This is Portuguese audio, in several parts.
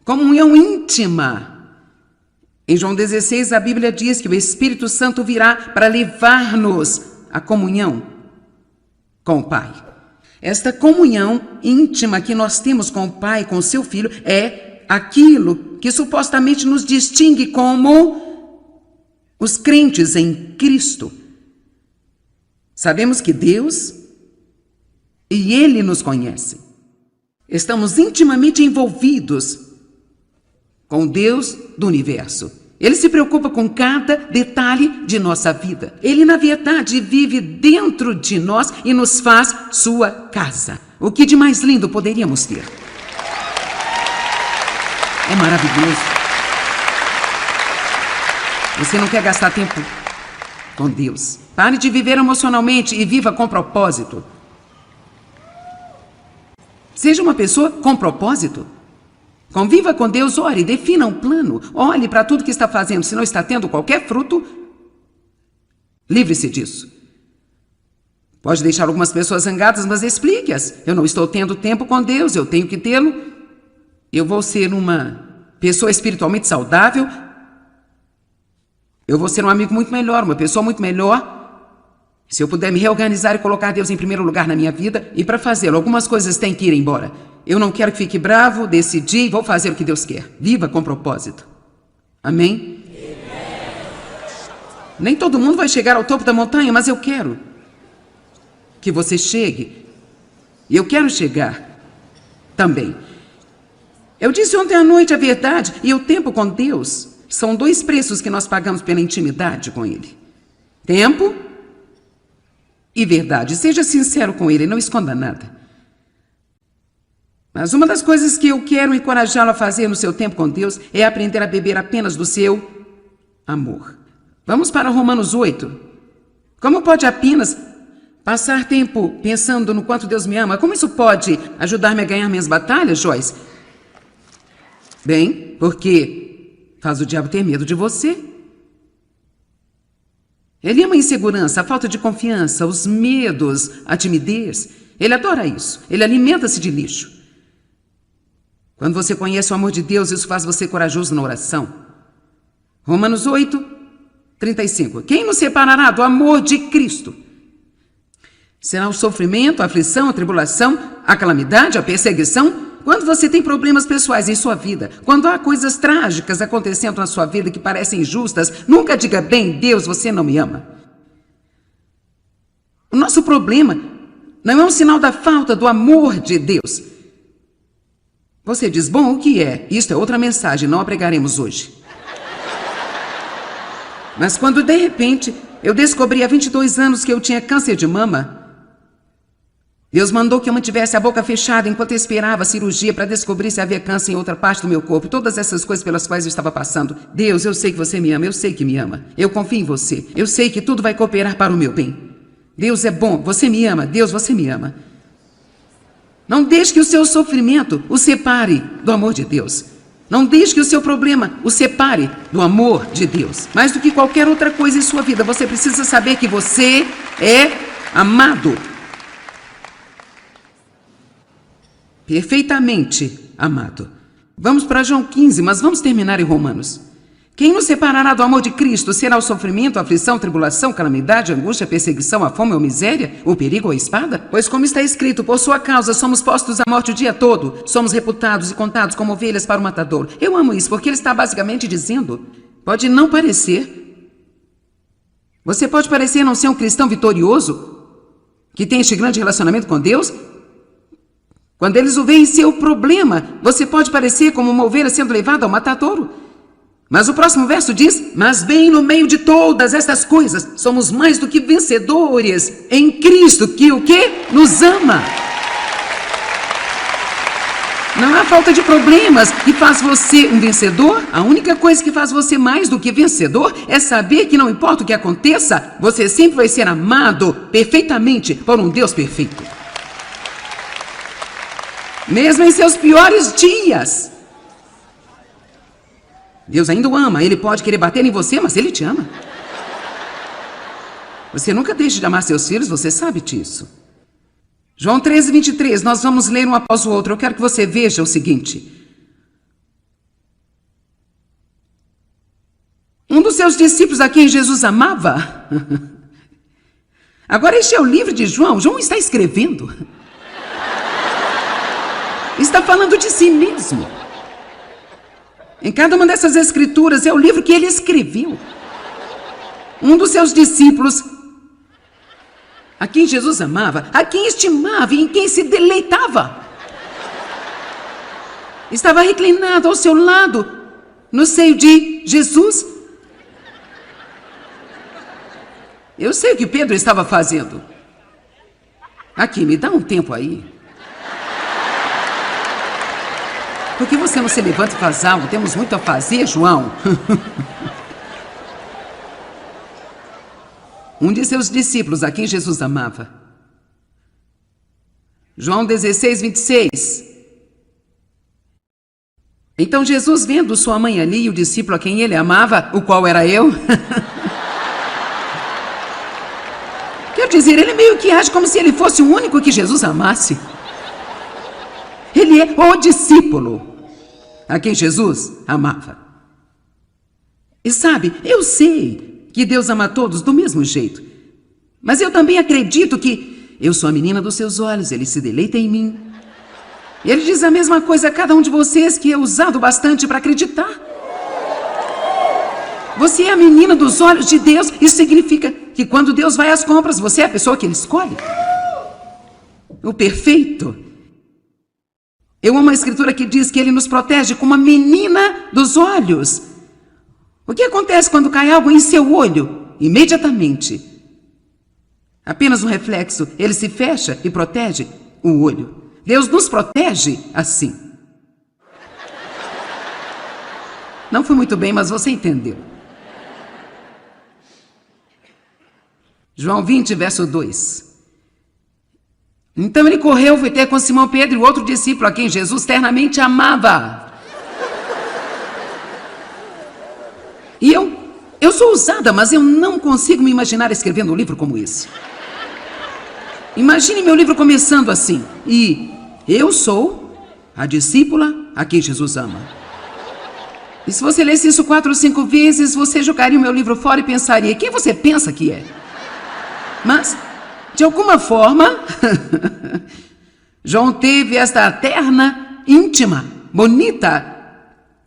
comunhão íntima. Em João 16, a Bíblia diz que o Espírito Santo virá para levar-nos à comunhão com o Pai. Esta comunhão íntima que nós temos com o Pai, com o seu Filho, é aquilo que supostamente nos distingue como os crentes em Cristo. Sabemos que Deus e Ele nos conhecem. Estamos intimamente envolvidos com Deus do universo. Ele se preocupa com cada detalhe de nossa vida. Ele, na verdade, vive dentro de nós e nos faz sua casa. O que de mais lindo poderíamos ter? É maravilhoso. Você não quer gastar tempo com Deus? Pare de viver emocionalmente e viva com propósito. Seja uma pessoa com propósito. Conviva com Deus, ore, defina um plano. Olhe para tudo que está fazendo. Se não está tendo qualquer fruto, livre-se disso. Pode deixar algumas pessoas zangadas, mas explique-as. Eu não estou tendo tempo com Deus, eu tenho que tê-lo. Eu vou ser uma pessoa espiritualmente saudável. Eu vou ser um amigo muito melhor, uma pessoa muito melhor. Se eu puder me reorganizar e colocar Deus em primeiro lugar na minha vida, e para fazê-lo, algumas coisas têm que ir embora. Eu não quero que fique bravo, decidi e vou fazer o que Deus quer. Viva com propósito. Amém? Nem todo mundo vai chegar ao topo da montanha, mas eu quero que você chegue. E eu quero chegar também. Eu disse ontem à noite a verdade e o tempo com Deus são dois preços que nós pagamos pela intimidade com Ele. Tempo e verdade. Seja sincero com Ele, não esconda nada. Mas uma das coisas que eu quero encorajá-lo a fazer no seu tempo com Deus é aprender a beber apenas do seu amor. Vamos para Romanos 8. Como pode apenas passar tempo pensando no quanto Deus me ama? Como isso pode ajudar-me a ganhar minhas batalhas, Joyce? Bem, porque faz o diabo ter medo de você. Ele ama a insegurança, a falta de confiança, os medos, a timidez. Ele adora isso. Ele alimenta-se de lixo. Quando você conhece o amor de Deus, isso faz você corajoso na oração. Romanos 8, 35. Quem nos separará do amor de Cristo? Será o sofrimento, a aflição, a tribulação, a calamidade, a perseguição? Quando você tem problemas pessoais em sua vida, quando há coisas trágicas acontecendo na sua vida que parecem injustas, nunca diga, bem, Deus, você não me ama. O nosso problema não é um sinal da falta do amor de Deus. Você diz, bom, o que é? Isto é outra mensagem, não a pregaremos hoje. Mas quando, de repente, eu descobri há 22 anos que eu tinha câncer de mama, Deus mandou que eu mantivesse a boca fechada enquanto eu esperava a cirurgia para descobrir se havia câncer em outra parte do meu corpo. Todas essas coisas pelas quais eu estava passando. Deus, eu sei que você me ama, eu sei que me ama. Eu confio em você. Eu sei que tudo vai cooperar para o meu bem. Deus é bom, você me ama. Deus, você me ama. Não deixe que o seu sofrimento o separe do amor de Deus. Não deixe que o seu problema o separe do amor de Deus. Mais do que qualquer outra coisa em sua vida, você precisa saber que você é amado. Perfeitamente amado. Vamos para João 15, mas vamos terminar em Romanos. Quem nos separará do amor de Cristo? Será o sofrimento, a aflição, a tribulação, calamidade, a angústia, a perseguição, a fome ou a miséria, o perigo ou a espada? Pois como está escrito, por sua causa somos postos à morte o dia todo, somos reputados e contados como ovelhas para o matador. Eu amo isso, porque ele está basicamente dizendo, pode não parecer. Você pode parecer não ser um cristão vitorioso, que tem este grande relacionamento com Deus. Quando eles o veem seu problema, você pode parecer como uma ovelha sendo levada ao matadouro. Mas o próximo verso diz, mas bem no meio de todas estas coisas, somos mais do que vencedores em Cristo, que o quê? Nos ama. Não há falta de problemas que faz você um vencedor. A única coisa que faz você mais do que vencedor é saber que não importa o que aconteça, você sempre vai ser amado perfeitamente por um Deus perfeito. Mesmo em seus piores dias. Deus ainda o ama. Ele pode querer bater em você, mas Ele te ama. Você nunca deixe de amar seus filhos, você sabe disso. João 13, 23, nós vamos ler um após o outro. Eu quero que você veja o seguinte. Um dos seus discípulos a quem Jesus amava. Agora este é o livro de João. João está escrevendo. Está falando de si mesmo. Em cada uma dessas escrituras é o livro que ele escreveu. Um dos seus discípulos a quem Jesus amava, a quem estimava e em quem se deleitava, estava reclinado ao seu lado, no seio de Jesus. Eu sei o que Pedro estava fazendo. Aqui, me dá um tempo aí. Por que você não se levanta e faz algo? Temos muito a fazer, João. Um de seus discípulos, a quem Jesus amava. João 16, 26. Então Jesus, vendo sua mãe ali e o discípulo a quem ele amava, o qual era eu. Quer dizer, ele meio que age como se ele fosse o único que Jesus amasse. Ele é o discípulo a quem Jesus amava. E sabe, eu sei que Deus ama todos do mesmo jeito. Mas eu também acredito que eu sou a menina dos seus olhos, ele se deleita em mim. E ele diz a mesma coisa a cada um de vocês, que é usado bastante para acreditar. Você é a menina dos olhos de Deus. Isso significa que quando Deus vai às compras, você é a pessoa que ele escolhe. O perfeito. Eu amo a escritura que diz que ele nos protege como a menina dos olhos. O que acontece quando cai algo em seu olho? Imediatamente. Apenas um reflexo. Ele se fecha e protege o olho. Deus nos protege assim. Não foi muito bem, mas você entendeu. João 20, verso 2. Então ele correu, foi ter com Simão Pedro e o outro discípulo a quem Jesus ternamente amava. E eu sou ousada, mas eu não consigo me imaginar escrevendo um livro como esse. Imagine meu livro começando assim. E eu sou a discípula a quem Jesus ama. E se você lesse isso 4 ou 5 vezes, você jogaria o meu livro fora e pensaria, quem você pensa que é? Mas, de alguma forma, João teve esta terna, íntima, bonita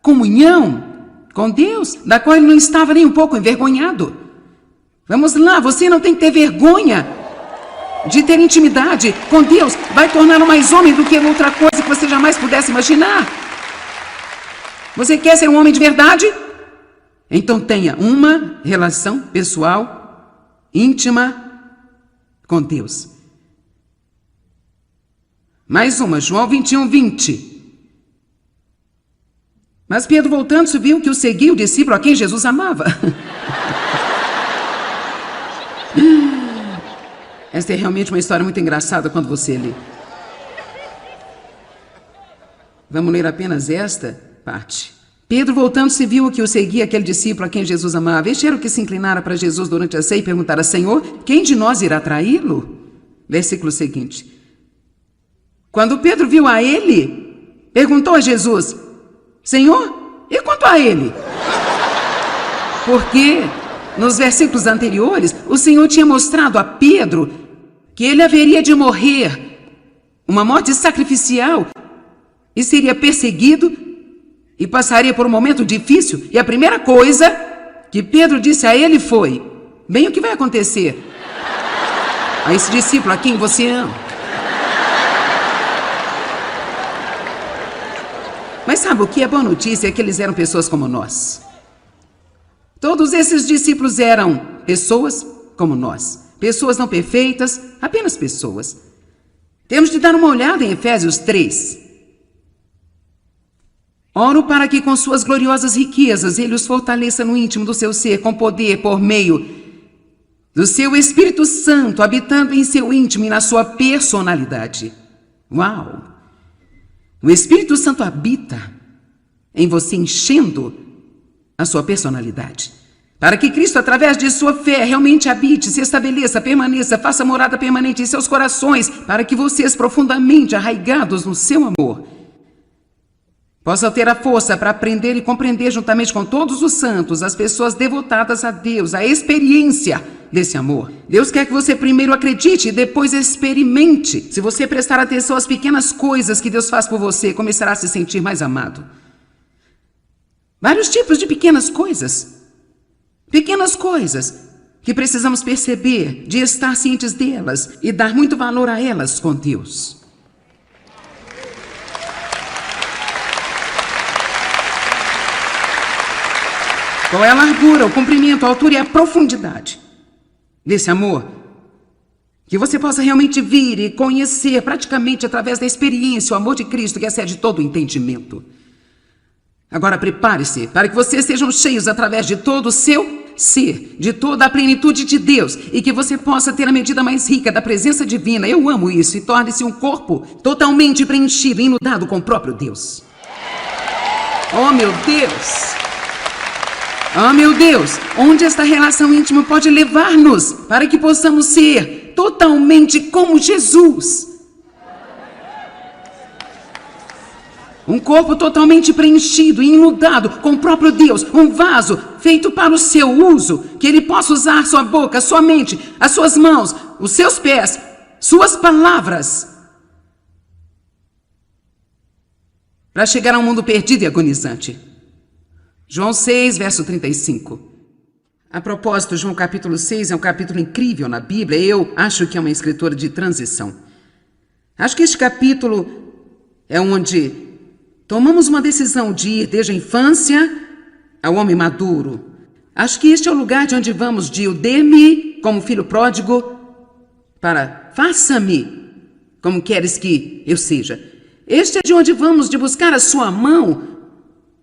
comunhão com Deus, da qual ele não estava nem um pouco envergonhado. Vamos lá, você não tem que ter vergonha de ter intimidade com Deus. Vai torná-lo mais homem do que outra coisa que você jamais pudesse imaginar. Você quer ser um homem de verdade? Então tenha uma relação pessoal, íntima, com Deus. Mais uma, João 21, 20. Mas Pedro, voltando, subiu que o seguia o discípulo a quem Jesus amava. Esta é realmente uma história muito engraçada quando você lê. Vamos ler apenas esta parte. Pedro, voltando-se, viu que o seguia aquele discípulo a quem Jesus amava. Este era o que se inclinara para Jesus durante a ceia e perguntara, Senhor, quem de nós irá traí-lo? Versículo seguinte. Quando Pedro viu a ele, perguntou a Jesus, Senhor, e quanto a ele? Porque nos versículos anteriores, o Senhor tinha mostrado a Pedro que ele haveria de morrer uma morte sacrificial e seria perseguido e passaria por um momento difícil. E a primeira coisa que Pedro disse a ele foi, bem, o que vai acontecer a esse discípulo a quem você ama? Mas sabe o que é boa notícia? É que eles eram pessoas como nós. Todos esses discípulos eram pessoas como nós. Pessoas não perfeitas, apenas pessoas. Temos de dar uma olhada em Efésios 3. Oro para que com suas gloriosas riquezas ele os fortaleça no íntimo do seu ser, com poder por meio do seu Espírito Santo, habitando em seu íntimo e na sua personalidade. Uau! O Espírito Santo habita em você, enchendo a sua personalidade, para que Cristo, através de sua fé, realmente habite, se estabeleça, permaneça, faça morada permanente em seus corações, para que vocês, profundamente arraigados no seu amor, possam ter a força para aprender e compreender juntamente com todos os santos, as pessoas devotadas a Deus, a experiência desse amor. Deus quer que você primeiro acredite e depois experimente. Se você prestar atenção às pequenas coisas que Deus faz por você, começará a se sentir mais amado. Vários tipos de pequenas coisas. Pequenas coisas que precisamos perceber, de estar cientes delas e dar muito valor a elas com Deus. Qual é a largura, o comprimento, a altura e a profundidade desse amor? Que você possa realmente vir e conhecer praticamente através da experiência o amor de Cristo que excede todo o entendimento. Agora prepare-se para que vocês sejam cheios através de todo o seu ser, de toda a plenitude de Deus, e que você possa ter a medida mais rica da presença divina. Eu amo isso. E torne-se um corpo totalmente preenchido e inundado com o próprio Deus. Oh, meu Deus! Oh, meu Deus! Onde esta relação íntima pode levar-nos para que possamos ser totalmente como Jesus? Um corpo totalmente preenchido e inundado com o próprio Deus. Um vaso feito para o seu uso, que Ele possa usar sua boca, sua mente, as suas mãos, os seus pés, suas palavras, para chegar a um mundo perdido e agonizante. João 6, verso 35. A propósito, João capítulo 6 é um capítulo incrível na Bíblia. Eu acho que é uma escritora de transição. Acho que este capítulo é onde tomamos uma decisão de ir desde a infância ao homem maduro. Acho que este é o lugar de onde vamos de o dê-me como filho pródigo para faça-me como queres que eu seja. Este é de onde vamos de buscar a sua mão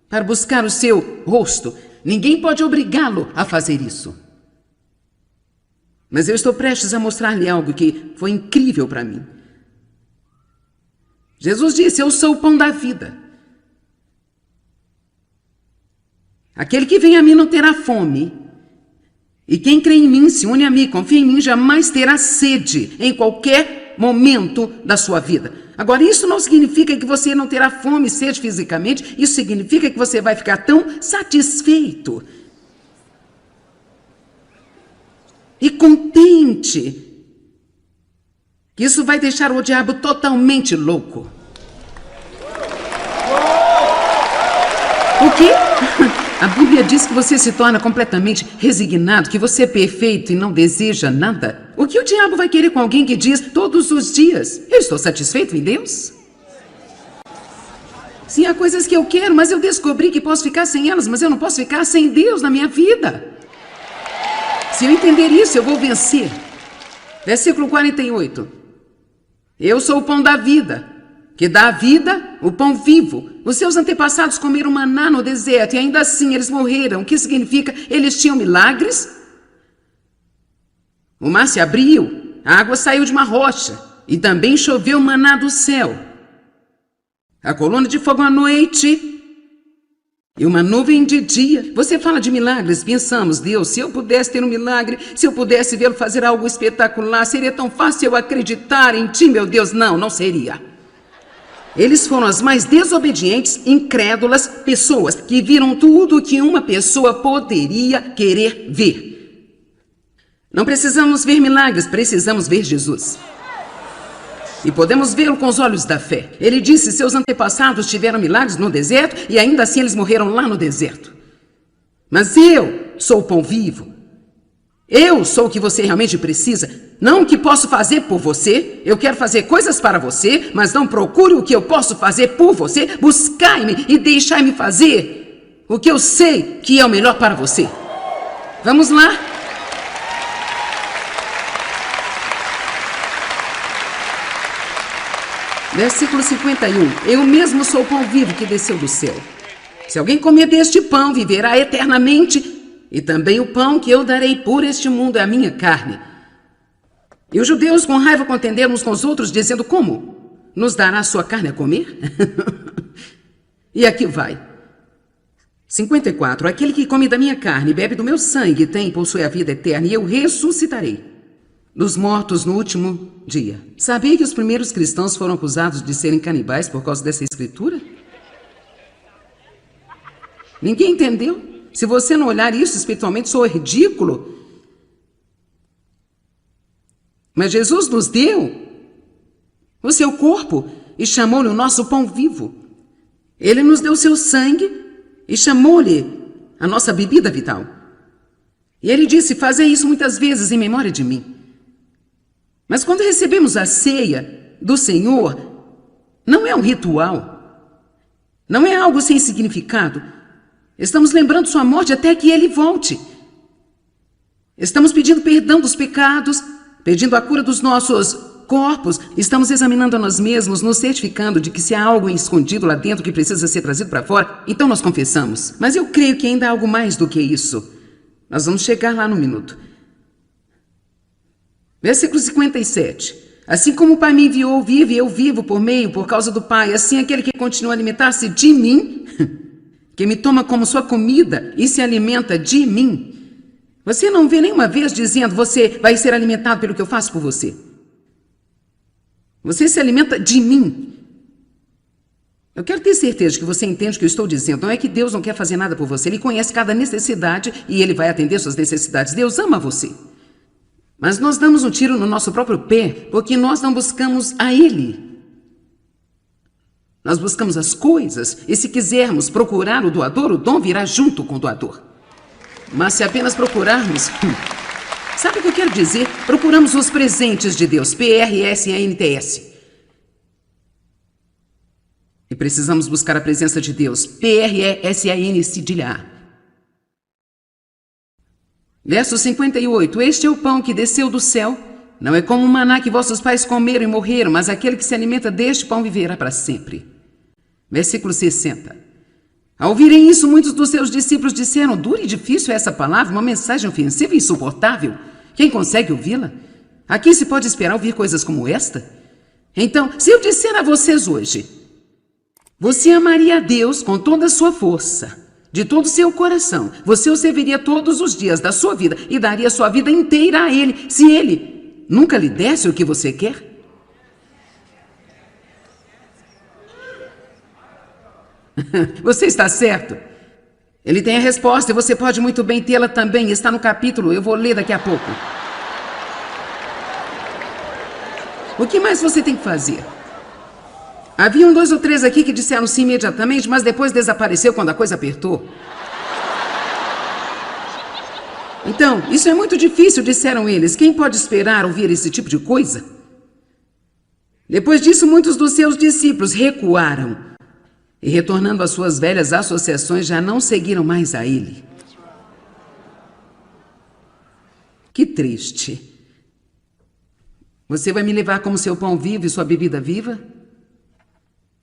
para buscar o seu rosto. Ninguém pode obrigá-lo a fazer isso. Mas eu estou prestes a mostrar-lhe algo que foi incrível para mim. Jesus disse: eu sou o pão da vida. Aquele que vem a mim não terá fome. E quem crê em mim, se une a mim, confia em mim, jamais terá sede em qualquer momento da sua vida. Agora, isso não significa que você não terá fome e sede fisicamente. Isso significa que você vai ficar tão satisfeito e contente que isso vai deixar o diabo totalmente louco. O quê? A Bíblia diz que você se torna completamente resignado, que você é perfeito e não deseja nada. O que o diabo vai querer com alguém que diz todos os dias: eu estou satisfeito em Deus? Sim, há coisas que eu quero, mas eu descobri que posso ficar sem elas, mas eu não posso ficar sem Deus na minha vida. Se eu entender isso, eu vou vencer. Versículo 48. Eu sou o pão da vida, que dá a vida, o pão vivo. Os seus antepassados comeram maná no deserto e ainda assim eles morreram. O que significa? Eles tinham milagres. O mar se abriu, a água saiu de uma rocha e também choveu maná do céu. A coluna de fogo à noite e uma nuvem de dia. Você fala de milagres, pensamos: Deus, se eu pudesse ter um milagre, se eu pudesse vê-lo fazer algo espetacular, seria tão fácil eu acreditar em ti, meu Deus. Não, não seria. Eles foram as mais desobedientes, incrédulas pessoas que viram tudo o que uma pessoa poderia querer ver. Não precisamos ver milagres, precisamos ver Jesus. E podemos vê-lo com os olhos da fé. Ele disse: seus antepassados tiveram milagres no deserto e ainda assim eles morreram lá no deserto. Mas eu sou o pão vivo. Eu sou o que você realmente precisa, não o que posso fazer por você. Eu quero fazer coisas para você, mas não procure o que eu posso fazer por você. Buscai-me e deixai-me fazer o que eu sei que é o melhor para você. Vamos lá? Versículo 51. Eu mesmo sou o pão vivo que desceu do céu. Se alguém comer deste pão, viverá eternamente. E também o pão que eu darei por este mundo é a minha carne. E os judeus com raiva contenderam uns com os outros, dizendo: como? Nos dará a sua carne a comer? E aqui vai. 54. Aquele que come da minha carne e bebe do meu sangue possui a vida eterna, e eu ressuscitarei dos mortos no último dia. Sabia que os primeiros cristãos foram acusados de serem canibais por causa dessa escritura? Ninguém entendeu? Se você não olhar isso espiritualmente, soa ridículo. Mas Jesus nos deu o seu corpo e chamou-lhe o nosso pão vivo. Ele nos deu o seu sangue e chamou-lhe a nossa bebida vital. E ele disse: fazei isso muitas vezes em memória de mim. Mas quando recebemos a ceia do Senhor, não é um ritual, não é algo sem significado. Estamos lembrando sua morte até que ele volte. Estamos pedindo perdão dos pecados, pedindo a cura dos nossos corpos, estamos examinando a nós mesmos, nos certificando de que se há algo escondido lá dentro que precisa ser trazido para fora, então nós confessamos. Mas eu creio que ainda há algo mais do que isso. Nós vamos chegar lá no minuto. Versículo 57. Assim como o Pai me enviou, vive, eu vivo por causa do Pai. Assim aquele que continua a alimentar-se de mim, que me toma como sua comida e se alimenta de mim. Você não vê nenhuma vez dizendo: você vai ser alimentado pelo que eu faço por você. Você se alimenta de mim. Eu quero ter certeza de que você entende o que eu estou dizendo. Não é que Deus não quer fazer nada por você. Ele conhece cada necessidade e Ele vai atender suas necessidades. Deus ama você. Mas nós damos um tiro no nosso próprio pé porque nós não buscamos a Ele. Nós buscamos as coisas e, se quisermos procurar o doador, o dom virá junto com o doador. Mas se apenas procurarmos... Sabe o que eu quero dizer? Procuramos os presentes de Deus, PRSANTS. E precisamos buscar a presença de Deus, PRSANCDA. Verso 58. Este é o pão que desceu do céu. Não é como o maná que vossos pais comeram e morreram, mas aquele que se alimenta deste pão viverá para sempre. Versículo 60. Ao ouvirem isso, muitos dos seus discípulos disseram: dura e difícil é essa palavra, uma mensagem ofensiva e insuportável. Quem consegue ouvi-la? Aqui se pode esperar ouvir coisas como esta? Então, se eu disser a vocês hoje: você amaria a Deus com toda a sua força, de todo o seu coração, você o serviria todos os dias da sua vida e daria sua vida inteira a Ele, se Ele nunca lhe desse o que você quer? Você está certo. Ele tem a resposta e você pode muito bem tê-la também. Está no capítulo, eu vou ler daqui a pouco. O que mais você tem que fazer? Haviam 2 ou 3 aqui que disseram sim imediatamente, mas depois desapareceu quando a coisa apertou. Então, isso é muito difícil, disseram eles. Quem pode esperar ouvir esse tipo de coisa? Depois disso, muitos dos seus discípulos recuaram. E retornando às suas velhas associações, já não seguiram mais a ele. Que triste. Você vai me levar como seu pão vivo e sua bebida viva?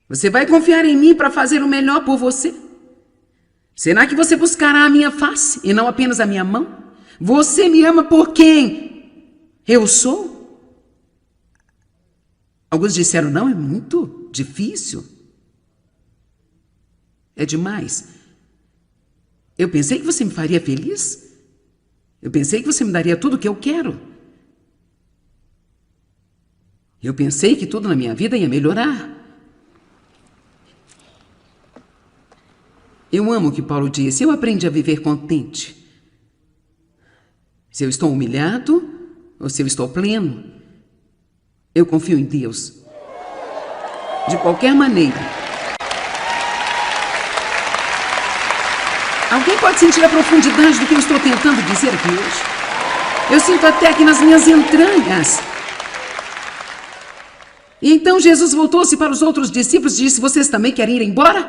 Você vai confiar em mim para fazer o melhor por você? Será que você buscará a minha face e não apenas a minha mão? Você me ama por quem eu sou? Alguns disseram: não, é muito difícil. É demais. Eu pensei que você me faria feliz. Eu pensei que você me daria tudo o que eu quero. Eu pensei que tudo na minha vida ia melhorar. Eu amo o que Paulo disse. Eu aprendi a viver contente. Se eu estou humilhado ou se eu estou pleno, eu confio em Deus. De qualquer maneira. Alguém pode sentir a profundidade do que eu estou tentando dizer aqui hoje? Eu sinto até aqui nas minhas entranhas. E então Jesus voltou-se para os outros discípulos e disse: vocês também querem ir embora?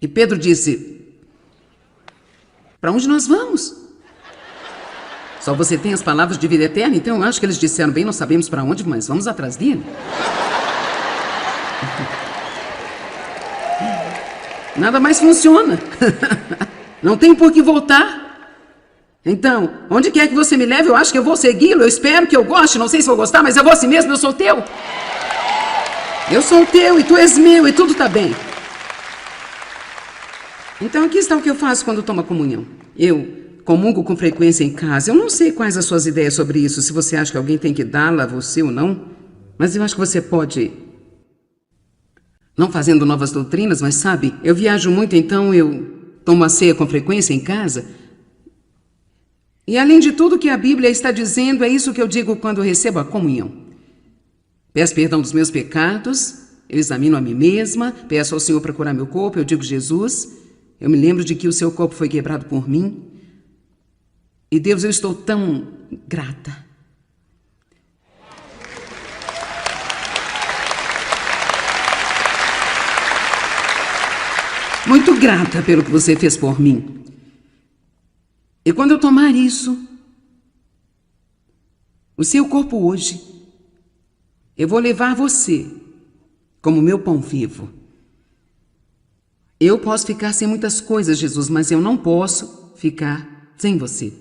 E Pedro disse: para onde nós vamos? Só você tem as palavras de vida eterna? Então eu acho que eles disseram: bem, não sabemos para onde, mas vamos atrás dele. Nada mais funciona. Não tem por que voltar. Então, onde quer que você me leve, eu acho que eu vou segui-lo. Eu espero que eu goste. Não sei se vou gostar, mas eu vou assim mesmo. Eu sou teu. Eu sou teu e tu és meu e tudo está bem. Então aqui está o que eu faço quando tomo a comunhão. Eu comungo com frequência em casa. Eu não sei quais as suas ideias sobre isso, se você acha que alguém tem que dá-la a você ou não, mas eu acho que você pode, não fazendo novas doutrinas, mas sabe, eu viajo muito, então eu tomo a ceia com frequência em casa. E além de tudo que a Bíblia está dizendo, é isso que eu digo quando eu recebo a comunhão. Peço perdão dos meus pecados, eu examino a mim mesma, peço ao Senhor para curar meu corpo, eu digo, Jesus, eu me lembro de que o seu corpo foi quebrado por mim. E Deus, eu estou tão grata. Muito grata pelo que você fez por mim. E quando eu tomar isso, o seu corpo hoje, eu vou levar você como meu pão vivo. Eu posso ficar sem muitas coisas, Jesus, mas eu não posso ficar sem você.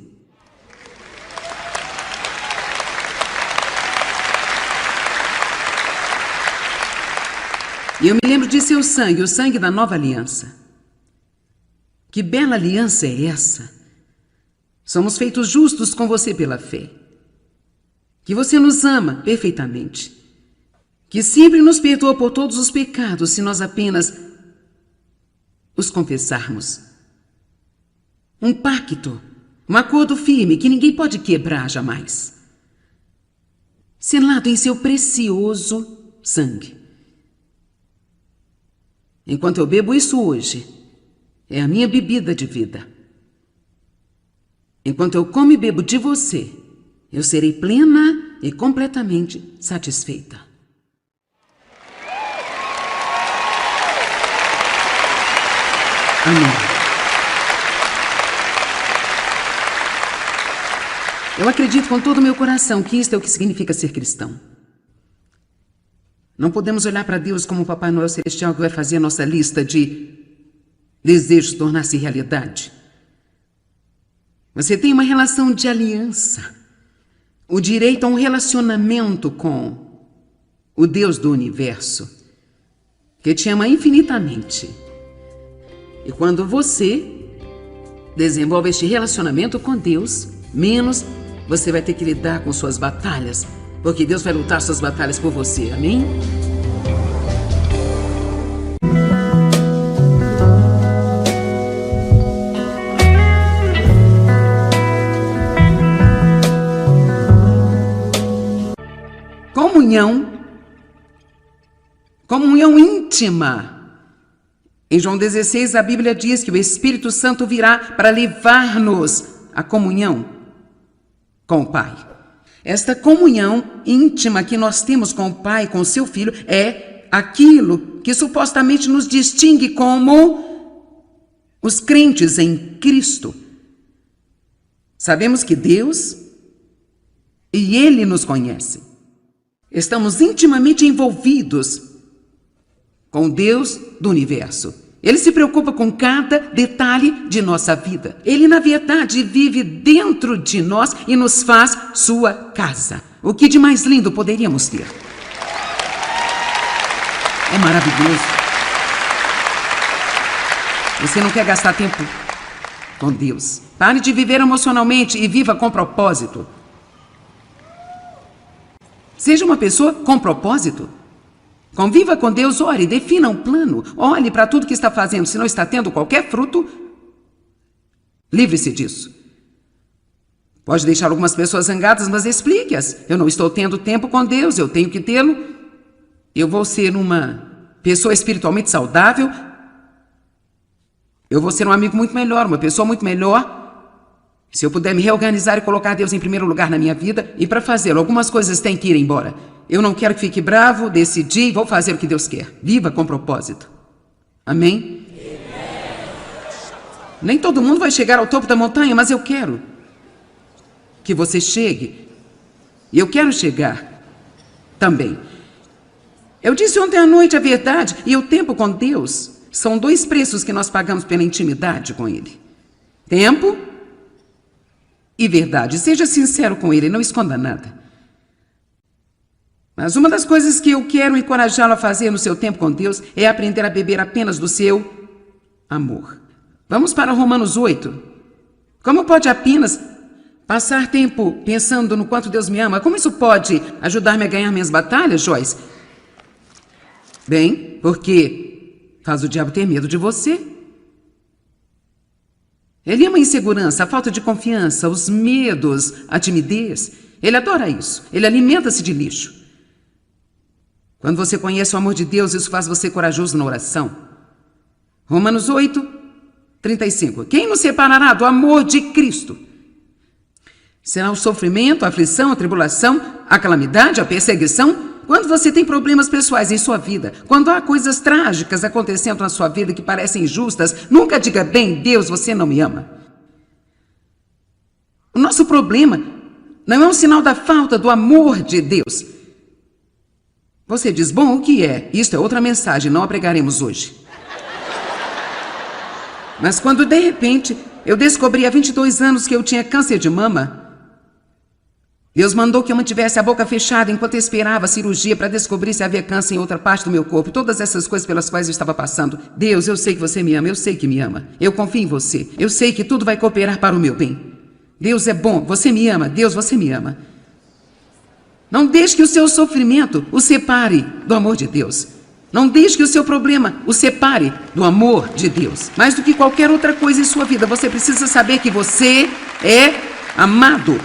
E eu me lembro de seu sangue, o sangue da nova aliança. Que bela aliança é essa? Somos feitos justos com você pela fé. Que você nos ama perfeitamente. Que sempre nos perdoa por todos os pecados se nós apenas os confessarmos. Um pacto, um acordo firme que ninguém pode quebrar jamais. Selado em seu precioso sangue. Enquanto eu bebo isso hoje, é a minha bebida de vida. Enquanto eu como e bebo de você, eu serei plena e completamente satisfeita. Amém. Eu acredito com todo o meu coração que isto é o que significa ser cristão. Não podemos olhar para Deus como o Papai Noel Celestial que vai fazer a nossa lista de desejos tornar-se realidade. Você tem uma relação de aliança, o direito a um relacionamento com o Deus do universo, que te ama infinitamente. E quando você desenvolve este relacionamento com Deus, menos você vai ter que lidar com suas batalhas, porque Deus vai lutar suas batalhas por você, amém? Comunhão íntima. Em João 16, a Bíblia diz que o Espírito Santo virá para levar-nos à comunhão com o Pai. Esta comunhão íntima que nós temos com o Pai, com o seu Filho, é aquilo que supostamente nos distingue como os crentes em Cristo. Sabemos que Deus e Ele nos conhece. Estamos intimamente envolvidos com Deus do universo. Ele se preocupa com cada detalhe de nossa vida. Ele, na verdade, vive dentro de nós e nos faz sua casa. O que de mais lindo poderíamos ter? É maravilhoso. Você não quer gastar tempo com Deus? Pare de viver emocionalmente e viva com propósito. Seja uma pessoa com propósito. Conviva com Deus, ore, defina um plano. Olhe para tudo que está fazendo. Se não está tendo qualquer fruto, livre-se disso. Pode deixar algumas pessoas zangadas, mas explique-as. Eu não estou tendo tempo com Deus, eu tenho que tê-lo. Eu vou ser uma pessoa espiritualmente saudável. Eu vou ser um amigo muito melhor, uma pessoa muito melhor. Se eu puder me reorganizar e colocar Deus em primeiro lugar na minha vida, e para fazê-lo, algumas coisas têm que ir embora. Eu não quero que fique bravo, decidi, vou fazer o que Deus quer. Viva com propósito. Amém? Nem todo mundo vai chegar ao topo da montanha, mas eu quero que você chegue. E eu quero chegar também. Eu disse ontem à noite a verdade e o tempo com Deus são dois preços que nós pagamos pela intimidade com Ele. Tempo e verdade. Seja sincero com Ele, não esconda nada. Mas uma das coisas que eu quero encorajá-lo a fazer no seu tempo com Deus é aprender a beber apenas do seu amor. Vamos para Romanos 8. Como pode apenas passar tempo pensando no quanto Deus me ama? Como isso pode ajudar-me a ganhar minhas batalhas, Joyce? Bem, porque faz o diabo ter medo de você. Ele ama a insegurança, a falta de confiança, os medos, a timidez. Ele adora isso. Ele alimenta-se de lixo. Quando você conhece o amor de Deus, isso faz você corajoso na oração. Romanos 8, 35. Quem nos separará do amor de Cristo? Será o sofrimento, a aflição, a tribulação, a calamidade, a perseguição? Quando você tem problemas pessoais em sua vida, quando há coisas trágicas acontecendo na sua vida que parecem injustas, nunca diga, bem, Deus, você não me ama. O nosso problema não é um sinal da falta do amor de Deus. Você diz, bom, o que é? Isto é outra mensagem, não a pregaremos hoje. Mas quando de repente eu descobri há 22 anos que eu tinha câncer de mama, Deus mandou que eu mantivesse a boca fechada enquanto eu esperava a cirurgia para descobrir se havia câncer em outra parte do meu corpo. Todas essas coisas pelas quais eu estava passando. Deus, eu sei que você me ama, eu sei que me ama. Eu confio em você. Eu sei que tudo vai cooperar para o meu bem. Deus é bom, você me ama. Deus, você me ama. Não deixe que o seu sofrimento o separe do amor de Deus. Não deixe que o seu problema o separe do amor de Deus. Mais do que qualquer outra coisa em sua vida, você precisa saber que você é amado.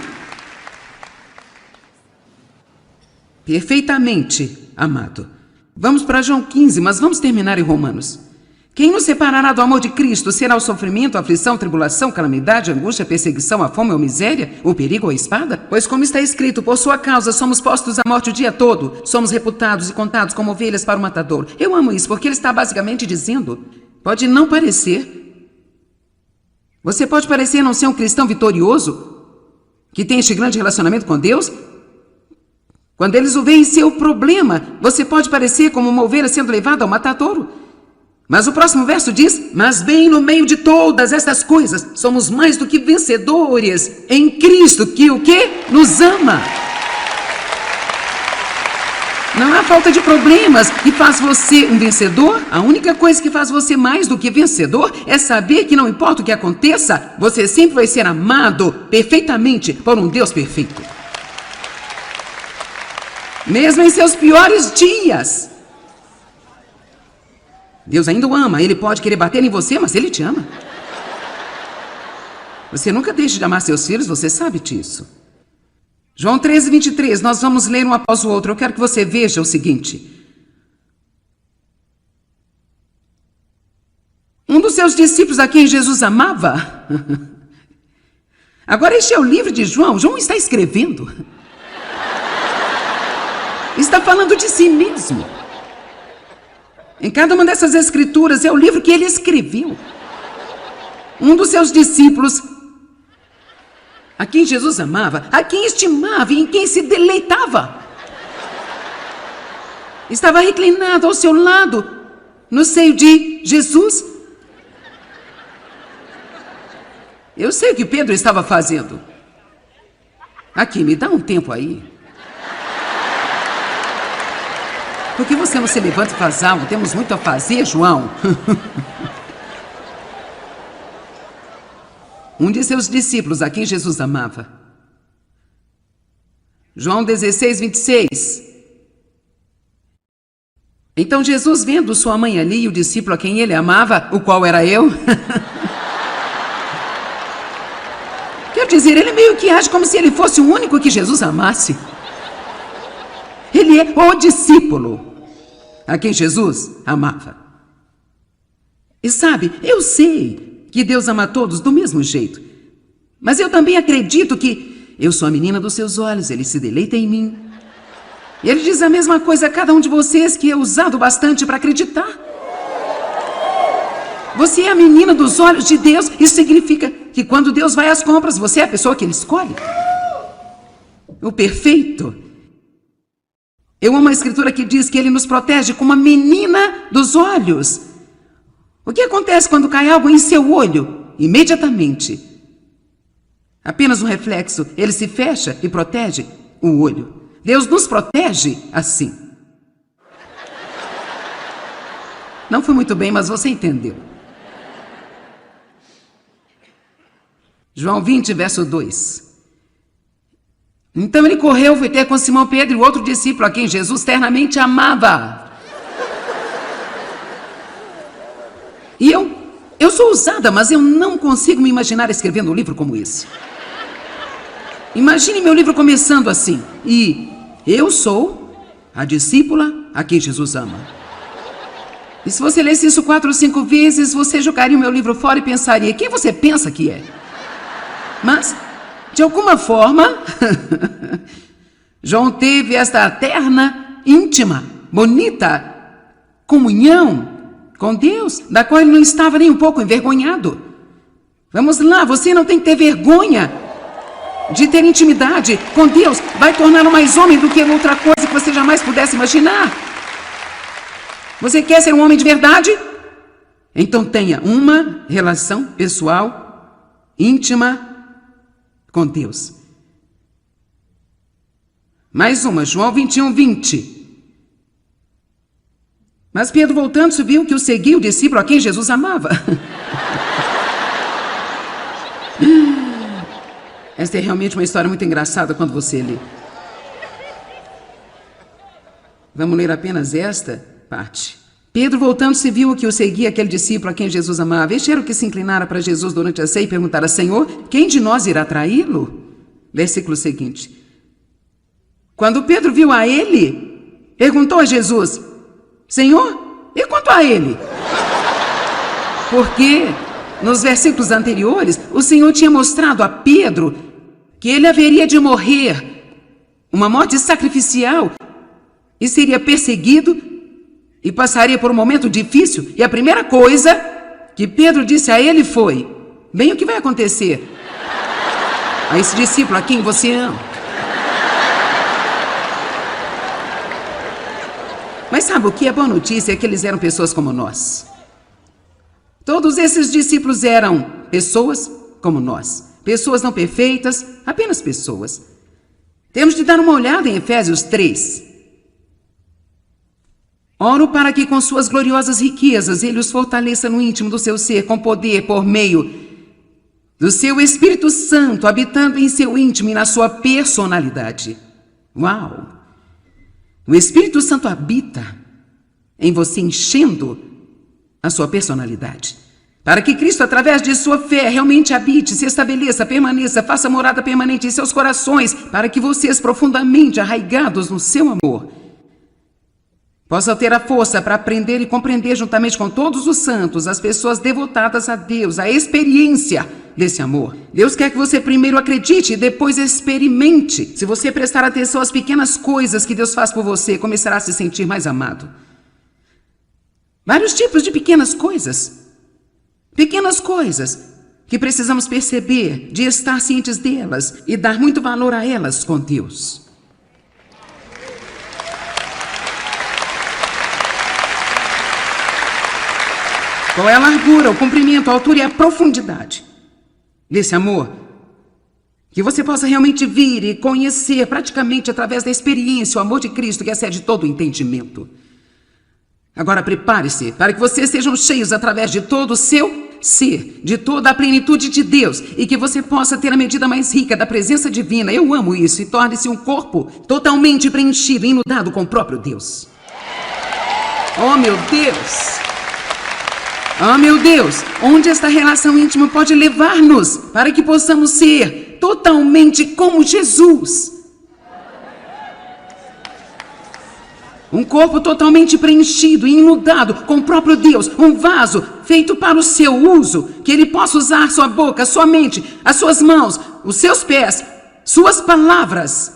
Perfeitamente amado. Vamos para João 15, mas vamos terminar em Romanos. Quem nos separará do amor de Cristo? Será o sofrimento, a aflição, tribulação, calamidade, angústia, perseguição, a fome ou miséria, o perigo ou a espada? Pois como está escrito, por sua causa somos postos à morte o dia todo, somos reputados e contados como ovelhas para o matador. Eu amo isso, porque ele está basicamente dizendo, pode não parecer. Você pode parecer não ser um cristão vitorioso, que tem este grande relacionamento com Deus. Quando eles o veem seu problema, você pode parecer como uma ovelha sendo levada ao matadouro. Mas o próximo verso diz, mas bem no meio de todas estas coisas, somos mais do que vencedores em Cristo, que o quê? Nos ama. Não há falta de problemas que faz você um vencedor. A única coisa que faz você mais do que vencedor é saber que não importa o que aconteça, você sempre vai ser amado perfeitamente por um Deus perfeito. Mesmo em seus piores dias. Deus ainda o ama. Ele pode querer bater em você, mas Ele te ama. Você nunca deixa de amar seus filhos, você sabe disso. João 13, 23. Nós vamos ler um após o outro. Eu quero que você veja o seguinte. Um dos seus discípulos a quem Jesus amava. Agora este é o livro de João. João está escrevendo. Está falando de si mesmo. Em cada uma dessas escrituras é o livro que ele escreveu. Um dos seus discípulos, a quem Jesus amava, a quem estimava e em quem se deleitava, estava reclinado ao seu lado, no seio de Jesus. Eu sei o que Pedro estava fazendo. Aqui, me dá um tempo aí. Por que você não se levanta e faz algo? Temos muito a fazer, João. Um de seus discípulos, a quem Jesus amava. João 16, 26. Então Jesus, vendo sua mãe ali e o discípulo a quem ele amava, o qual era eu. Quer dizer, ele meio que age como se ele fosse o único que Jesus amasse. Ele é o discípulo a quem Jesus amava. E sabe, eu sei que Deus ama todos do mesmo jeito. Mas eu também acredito que eu sou a menina dos seus olhos, Ele se deleita em mim. E Ele diz a mesma coisa a cada um de vocês que é usado bastante para acreditar. Você é a menina dos olhos de Deus. Isso significa que quando Deus vai às compras, você é a pessoa que Ele escolhe. O perfeito. Eu amo a escritura que diz que Ele nos protege como a menina dos olhos. O que acontece quando cai algo em seu olho? Imediatamente. Apenas um reflexo. Ele se fecha e protege o olho. Deus nos protege assim. Não foi muito bem, mas você entendeu. João 20, verso 2. Então ele correu, foi ter com Simão Pedro e o outro discípulo a quem Jesus ternamente amava. E eu sou ousada, mas eu não consigo me imaginar escrevendo um livro como esse. Imagine meu livro começando assim: e eu sou a discípula a quem Jesus ama. E se você lesse isso 4 ou 5 vezes, você jogaria o meu livro fora e pensaria: quem você pensa que é? Mas, de alguma forma, João teve esta terna, íntima, bonita comunhão com Deus, da qual ele não estava nem um pouco envergonhado. Vamos lá, você não tem que ter vergonha de ter intimidade com Deus. Vai torná-lo mais homem do que outra coisa que você jamais pudesse imaginar. Você quer ser um homem de verdade? Então tenha uma relação pessoal, íntima, com Deus. Mais uma, João 21, 20. Mas Pedro, voltando-se, viu que o seguia o discípulo a quem Jesus amava. Esta é realmente uma história muito engraçada quando você lê. Vamos ler apenas esta parte. Pedro, voltando-se, viu que o seguia aquele discípulo a quem Jesus amava. Este era o que se inclinara para Jesus durante a ceia e perguntara: Senhor, quem de nós irá traí-lo? Versículo seguinte. Quando Pedro viu a ele, perguntou a Jesus: Senhor, e quanto a ele? Porque nos versículos anteriores, o Senhor tinha mostrado a Pedro que ele haveria de morrer uma morte sacrificial e seria perseguido e passaria por um momento difícil. E a primeira coisa que Pedro disse a ele foi: bem, o que vai acontecer a esse discípulo a quem você ama? Mas sabe o que é boa notícia? É que eles eram pessoas como nós. Todos esses discípulos eram pessoas como nós. Pessoas não perfeitas, apenas pessoas. Temos de dar uma olhada em Efésios 3. Oro para que com suas gloriosas riquezas ele os fortaleça no íntimo do seu ser, com poder por meio do seu Espírito Santo, habitando em seu íntimo e na sua personalidade. Uau! O Espírito Santo habita em você, enchendo a sua personalidade, para que Cristo, através de sua fé, realmente habite, se estabeleça, permaneça, faça morada permanente em seus corações, para que vocês, profundamente arraigados no seu amor, possam ter a força para aprender e compreender juntamente com todos os santos, as pessoas devotadas a Deus, a experiência desse amor. Deus quer que você primeiro acredite e depois experimente. Se você prestar atenção às pequenas coisas que Deus faz por você, começará a se sentir mais amado. Vários tipos de pequenas coisas. Pequenas coisas que precisamos perceber, de estar cientes delas e dar muito valor a elas com Deus. Qual é a largura, o comprimento, a altura e a profundidade desse amor? Que você possa realmente vir e conhecer praticamente através da experiência o amor de Cristo que excede todo o entendimento. Agora prepare-se para que vocês sejam cheios através de todo o seu ser, de toda a plenitude de Deus, e que você possa ter a medida mais rica da presença divina. Eu amo isso. E torne-se um corpo totalmente preenchido, inundado com o próprio Deus. Oh, meu Deus! Oh, meu Deus! Onde esta relação íntima pode levar-nos para que possamos ser totalmente como Jesus? Um corpo totalmente preenchido e inundado com o próprio Deus. Um vaso feito para o seu uso, que ele possa usar sua boca, sua mente, as suas mãos, os seus pés, suas palavras,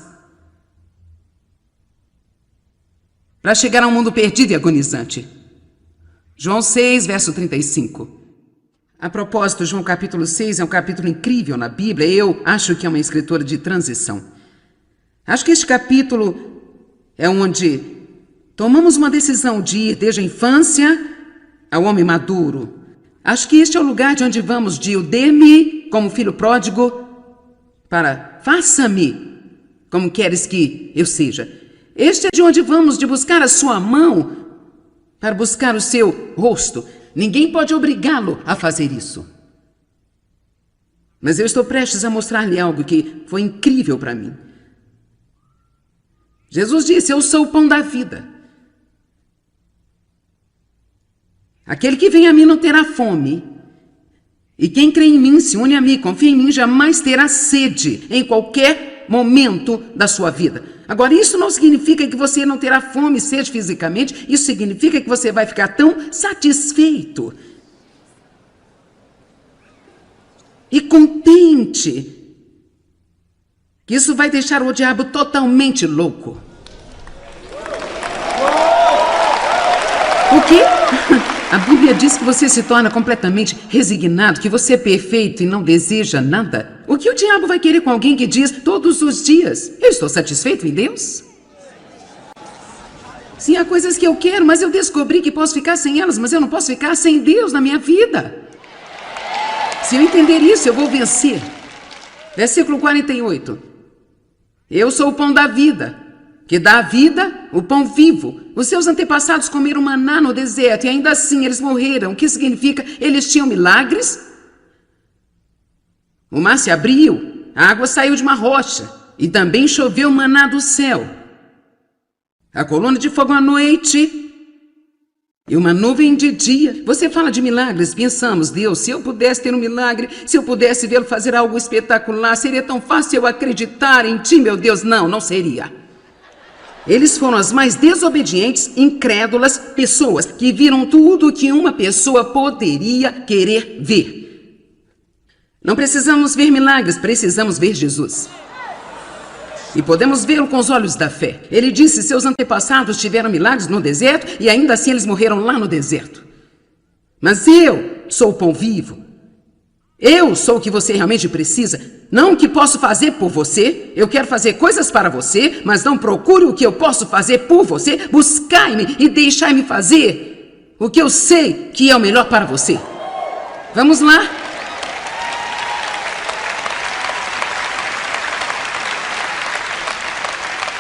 para chegar a um mundo perdido e agonizante. João 6, verso 35. A propósito, João capítulo 6 é um capítulo incrível na Bíblia. Eu acho que é uma escritora de transição. Acho que este capítulo é onde tomamos uma decisão de ir desde a infância ao homem maduro. Acho que este é o lugar de onde vamos de o dê-me como filho pródigo para faça-me como queres que eu seja. Este é de onde vamos de buscar a sua mão para buscar o seu rosto. Ninguém pode obrigá-lo a fazer isso. Mas eu estou prestes a mostrar-lhe algo que foi incrível para mim. Jesus disse: eu sou o pão da vida. Aquele que vem a mim não terá fome. E quem crê em mim, se une a mim, confia em mim, jamais terá sede em qualquer momento da sua vida. Agora, isso não significa que você não terá fome e sede fisicamente. Isso significa que você vai ficar tão satisfeito e contente que isso vai deixar o diabo totalmente louco. O quê? A Bíblia diz que você se torna completamente resignado, que você é perfeito e não deseja nada. O que o diabo vai querer com alguém que diz todos os dias: eu estou satisfeito em Deus? Sim, há coisas que eu quero, mas eu descobri que posso ficar sem elas, mas eu não posso ficar sem Deus na minha vida. Se eu entender isso, eu vou vencer. Versículo 48. Eu sou o pão da vida, que dá a vida, o pão vivo. Os seus antepassados comeram maná no deserto e ainda assim eles morreram. O que significa? Eles tinham milagres? O mar se abriu, a água saiu de uma rocha e também choveu maná do céu. A coluna de fogo à noite e uma nuvem de dia. Você fala de milagres, pensamos: Deus, se eu pudesse ter um milagre, se eu pudesse vê-lo fazer algo espetacular, seria tão fácil eu acreditar em ti, meu Deus. Não, não seria. Eles foram as mais desobedientes, incrédulas pessoas que viram tudo o que uma pessoa poderia querer ver. Não precisamos ver milagres, precisamos ver Jesus. E podemos vê-lo com os olhos da fé. Ele disse: seus antepassados tiveram milagres no deserto e ainda assim eles morreram lá no deserto. Mas eu sou o pão vivo. Eu sou o que você realmente precisa, não o que posso fazer por você. Eu quero fazer coisas para você, mas não procure o que eu posso fazer por você. Buscai-me e deixai-me fazer o que eu sei que é o melhor para você. Vamos lá?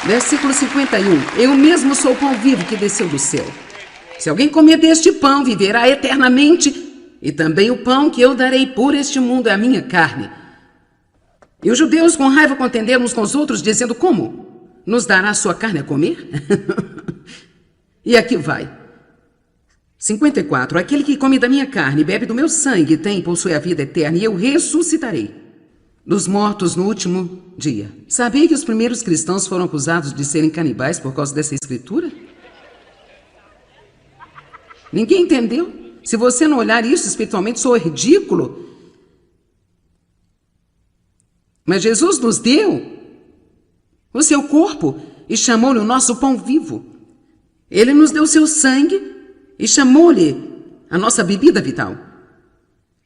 Versículo 51. Eu mesmo sou o pão vivo que desceu do céu. Se alguém comer deste pão, viverá eternamente. E também o pão que eu darei por este mundo é a minha carne. E os judeus com raiva contenderam uns com os outros, dizendo: como? Nos dará a sua carne a comer? E aqui vai. 54. Aquele que come da minha carne e bebe do meu sangue tem e possui a vida eterna, e eu ressuscitarei dos mortos no último dia. Sabia que os primeiros cristãos foram acusados de serem canibais por causa dessa escritura? Ninguém entendeu? Se você não olhar isso espiritualmente, soa ridículo. Mas Jesus nos deu o seu corpo e chamou-lhe o nosso pão vivo. Ele nos deu o seu sangue e chamou-lhe a nossa bebida vital.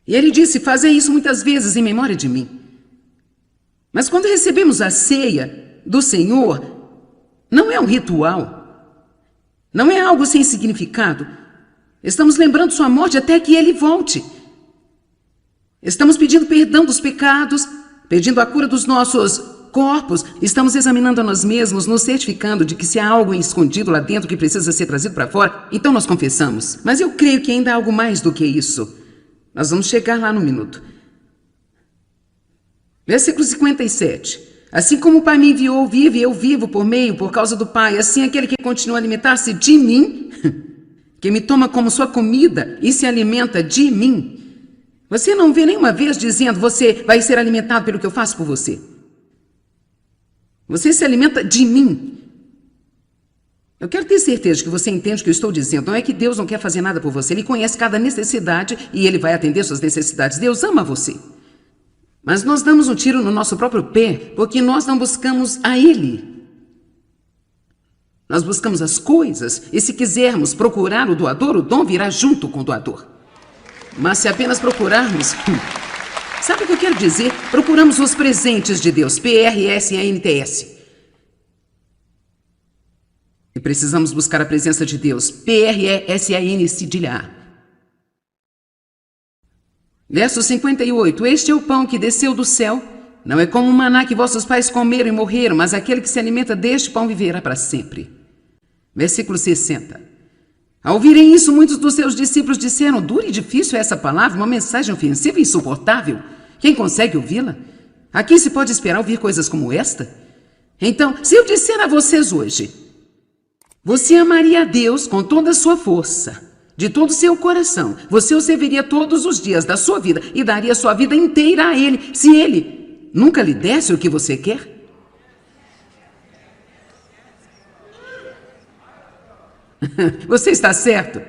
E ele disse: fazei isso muitas vezes em memória de mim. Mas quando recebemos a ceia do Senhor, não é um ritual, não é algo sem significado. Estamos lembrando sua morte até que ele volte. Estamos pedindo perdão dos pecados, pedindo a cura dos nossos corpos. Estamos examinando a nós mesmos, nos certificando de que se há algo escondido lá dentro que precisa ser trazido para fora, então nós confessamos. Mas eu creio que ainda há algo mais do que isso. Nós vamos chegar lá no minuto. Versículo 57. Assim como o Pai me enviou, vive, eu vivo por causa do Pai. Assim aquele que continua a alimentar-se de mim, que me toma como sua comida e se alimenta de mim. Você não vê nenhuma vez dizendo: você vai ser alimentado pelo que eu faço por você. Você se alimenta de mim. Eu quero ter certeza de que você entende o que eu estou dizendo. Não é que Deus não quer fazer nada por você. Ele conhece cada necessidade e Ele vai atender suas necessidades. Deus ama você. Mas nós damos um tiro no nosso próprio pé porque nós não buscamos a Ele. Nós buscamos as coisas e, se quisermos procurar o doador, o dom virá junto com o doador. Mas se apenas procurarmos... Sabe o que eu quero dizer? Procuramos os presentes de Deus, PRSANTS. E precisamos buscar a presença de Deus, PRESAN. Verso 58. Este é o pão que desceu do céu. Não é como o maná que vossos pais comeram e morreram, mas aquele que se alimenta deste pão viverá para sempre. Versículo 60. Ao ouvirem isso, muitos dos seus discípulos disseram: dura e difícil é essa palavra, uma mensagem ofensiva e insuportável. Quem consegue ouvi-la? Aqui se pode esperar ouvir coisas como esta? Então, se eu disser a vocês hoje, você amaria a Deus com toda a sua força, de todo o seu coração, você o serviria todos os dias da sua vida e daria sua vida inteira a Ele, se Ele nunca lhe desse o que você quer? Você está certo.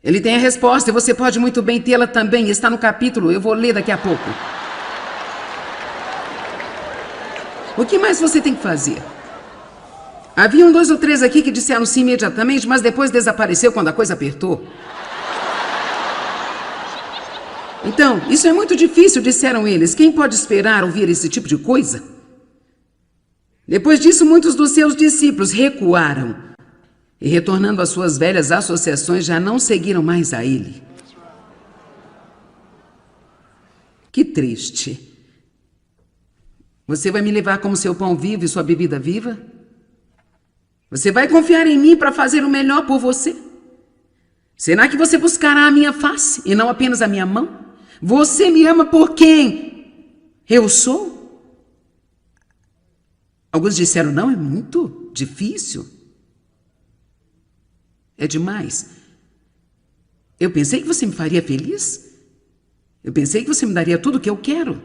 Ele tem a resposta e você pode muito bem tê-la também. Está no capítulo, eu vou ler daqui a pouco. O que mais você tem que fazer? Haviam 2 ou 3 aqui que disseram sim imediatamente, mas depois desapareceu quando a coisa apertou. Então, isso é muito difícil, disseram eles. Quem pode esperar ouvir esse tipo de coisa? Depois disso, muitos dos seus discípulos recuaram e, retornando às suas velhas associações, já não seguiram mais a ele. Que triste. Você vai me levar como seu pão vivo e sua bebida viva? Você vai confiar em mim para fazer o melhor por você? Será que você buscará a minha face e não apenas a minha mão? Você me ama por quem eu sou? Alguns disseram, não, é muito difícil. É demais. Eu pensei que você me faria feliz. Eu pensei que você me daria tudo o que eu quero.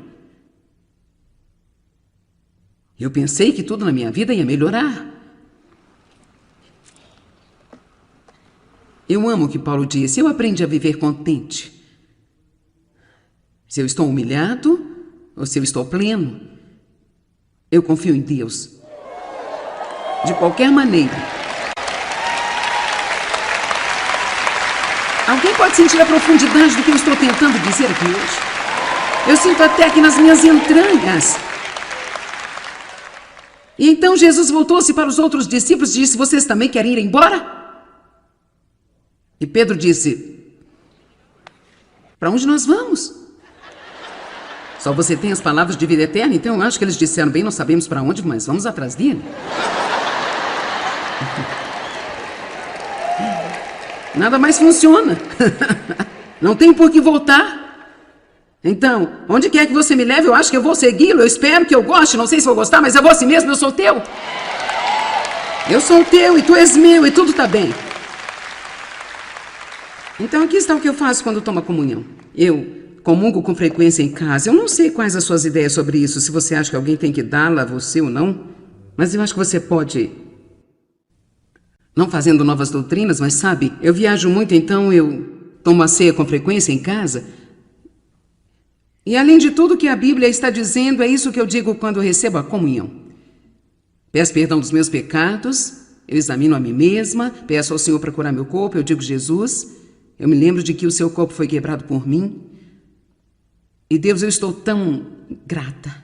Eu pensei que tudo na minha vida ia melhorar. Eu amo o que Paulo disse. Eu aprendi a viver contente. Se eu estou humilhado ou se eu estou pleno, eu confio em Deus. De qualquer maneira. Alguém pode sentir a profundidade do que eu estou tentando dizer aqui hoje? Eu sinto até aqui nas minhas entranhas. E então Jesus voltou-se para os outros discípulos e disse, vocês também querem ir embora? E Pedro disse, para onde nós vamos? Só você tem as palavras de vida eterna, então eu acho que eles disseram, bem, não sabemos para onde, mas vamos atrás dele. Nada mais funciona. Não tem por que voltar. Então, onde quer que você me leve, eu acho que eu vou segui-lo. Eu espero que eu goste, não sei se vou gostar, mas eu vou assim mesmo, eu sou teu. Eu sou teu e tu és meu e tudo está bem. Então aqui está o que eu faço quando tomo a comunhão. Eu comungo com frequência em casa. Eu não sei quais as suas ideias sobre isso, se você acha que alguém tem que dá-la a você ou não, mas eu acho que você pode, não fazendo novas doutrinas, mas sabe, eu viajo muito, então eu tomo a ceia com frequência em casa. E além de tudo que a Bíblia está dizendo, é isso que eu digo quando eu recebo a comunhão. Peço perdão dos meus pecados, eu examino a mim mesma, peço ao Senhor para curar meu corpo, eu digo, Jesus, eu me lembro de que o seu corpo foi quebrado por mim. E Deus, eu estou tão grata.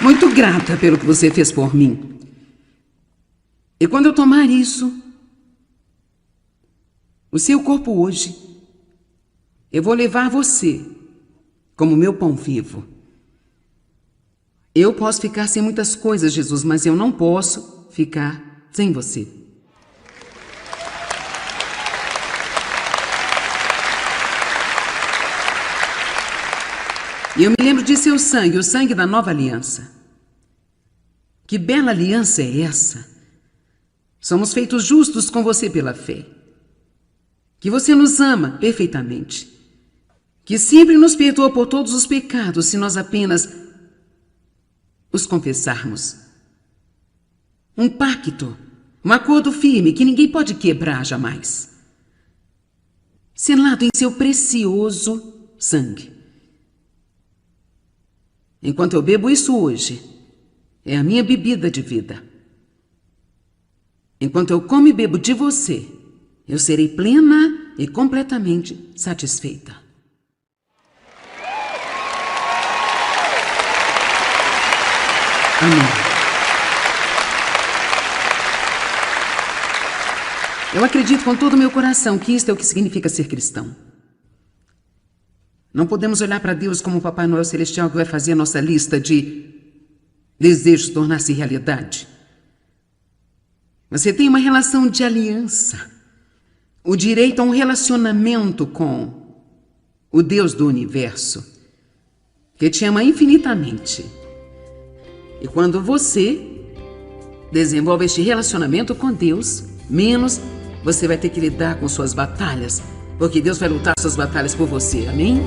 Muito grata pelo que você fez por mim. E quando eu tomar isso, o seu corpo hoje, eu vou levar você como meu pão vivo. Eu posso ficar sem muitas coisas, Jesus, mas eu não posso ficar sem você. E eu me lembro de seu sangue, o sangue da nova aliança. Que bela aliança é essa? Somos feitos justos com você pela fé. Que você nos ama perfeitamente. Que sempre nos perdoa por todos os pecados se nós apenas os confessarmos. Um pacto, um acordo firme que ninguém pode quebrar jamais. Selado em seu precioso sangue. Enquanto eu bebo isso hoje, é a minha bebida de vida. Enquanto eu como e bebo de você, eu serei plena e completamente satisfeita. Amém. Eu acredito com todo o meu coração que isto é o que significa ser cristão. Não podemos olhar para Deus como o Papai Noel Celestial que vai fazer a nossa lista de desejos tornar-se realidade. Você tem uma relação de aliança. O direito a um relacionamento com o Deus do universo, que te ama infinitamente. E quando você desenvolve este relacionamento com Deus, menos você vai ter que lidar com suas batalhas, porque Deus vai lutar suas batalhas por você, amém?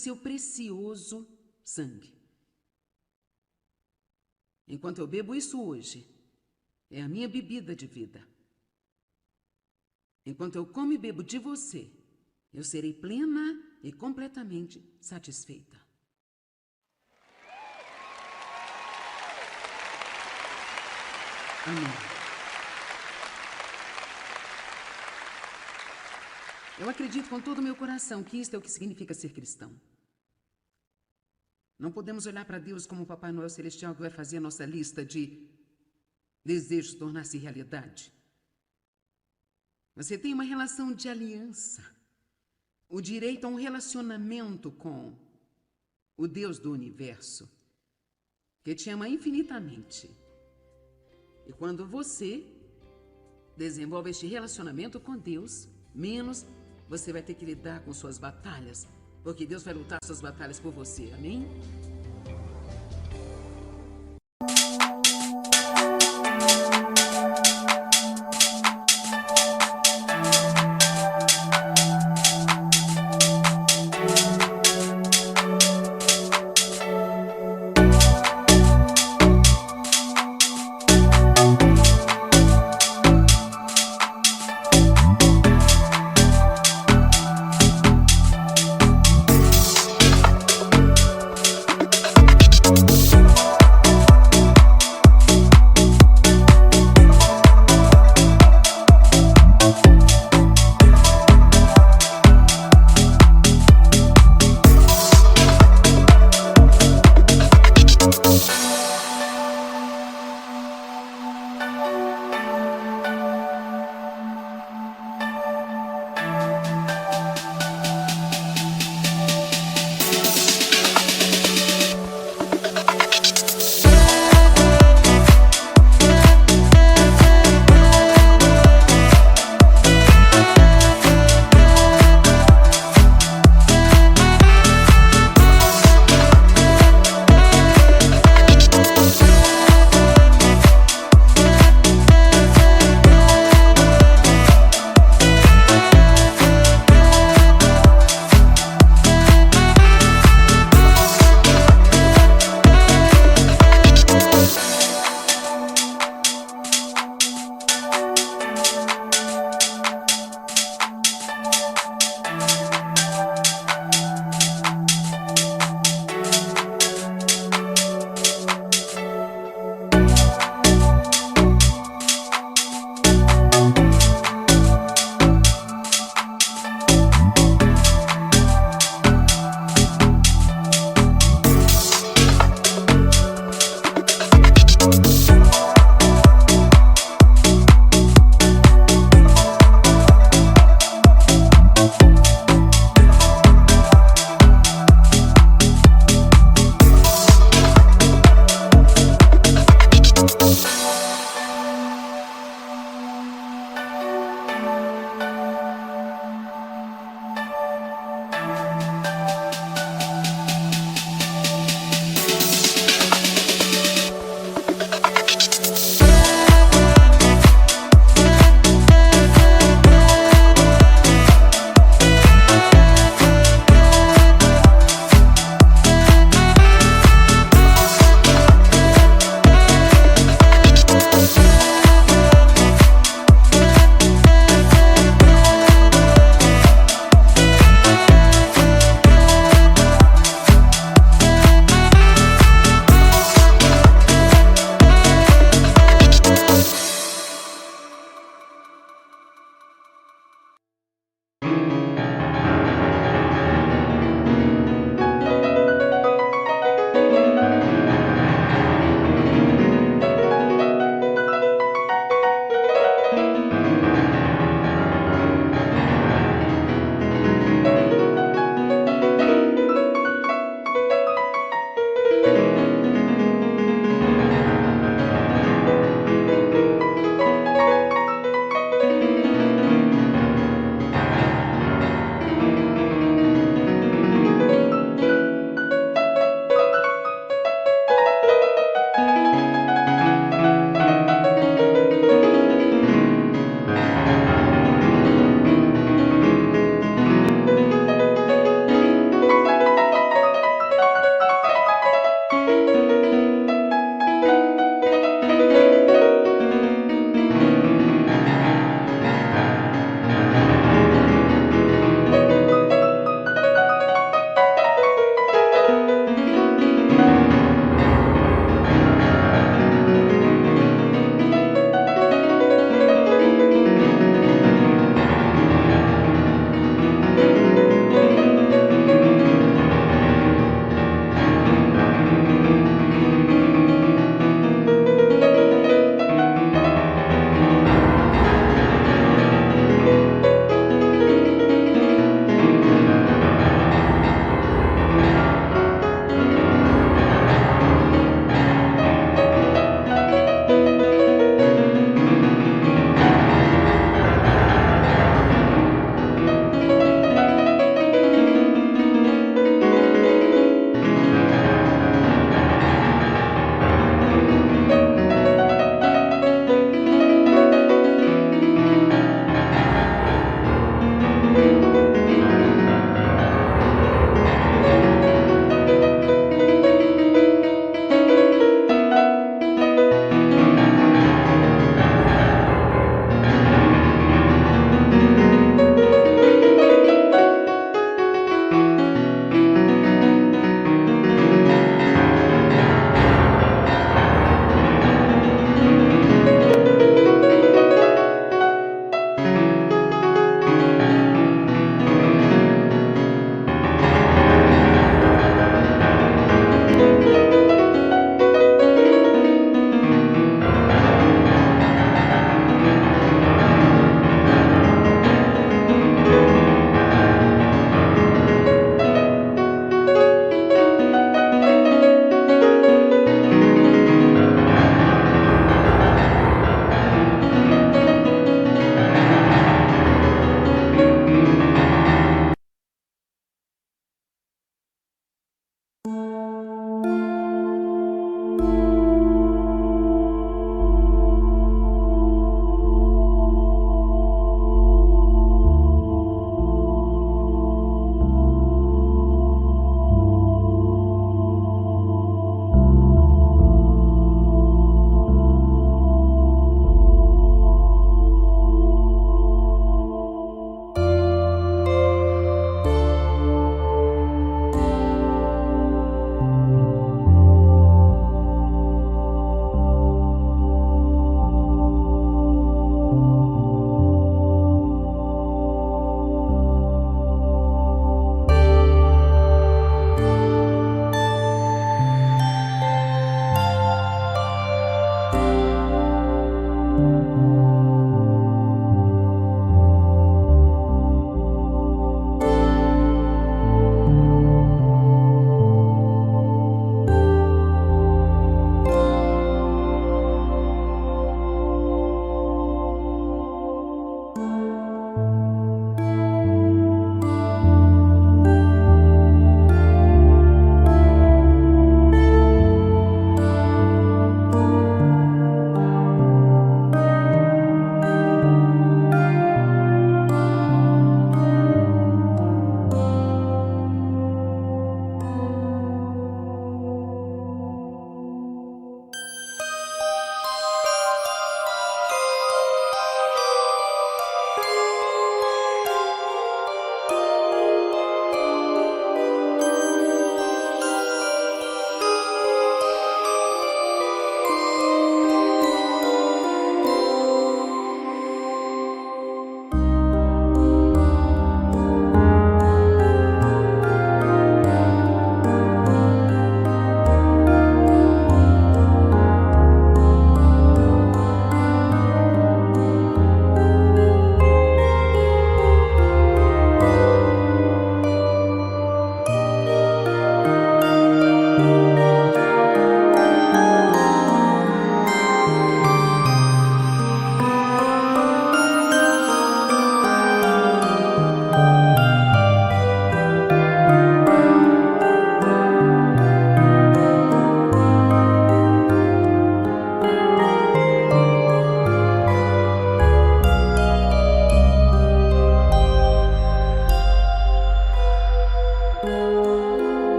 seu precioso sangue. Enquanto eu bebo isso hoje, é a minha bebida de vida. Enquanto eu como e bebo de você, eu serei plena e completamente satisfeita. Amém. Eu acredito com todo o meu coração que isto é o que significa ser cristão. Não podemos olhar para Deus como o Papai Noel Celestial que vai fazer a nossa lista de desejos tornar-se realidade. Você tem uma relação de aliança, o direito a um relacionamento com o Deus do universo, que te ama infinitamente. E quando você desenvolve este relacionamento com Deus, menos você vai ter que lidar com suas batalhas, porque Deus vai lutar suas batalhas por você, amém?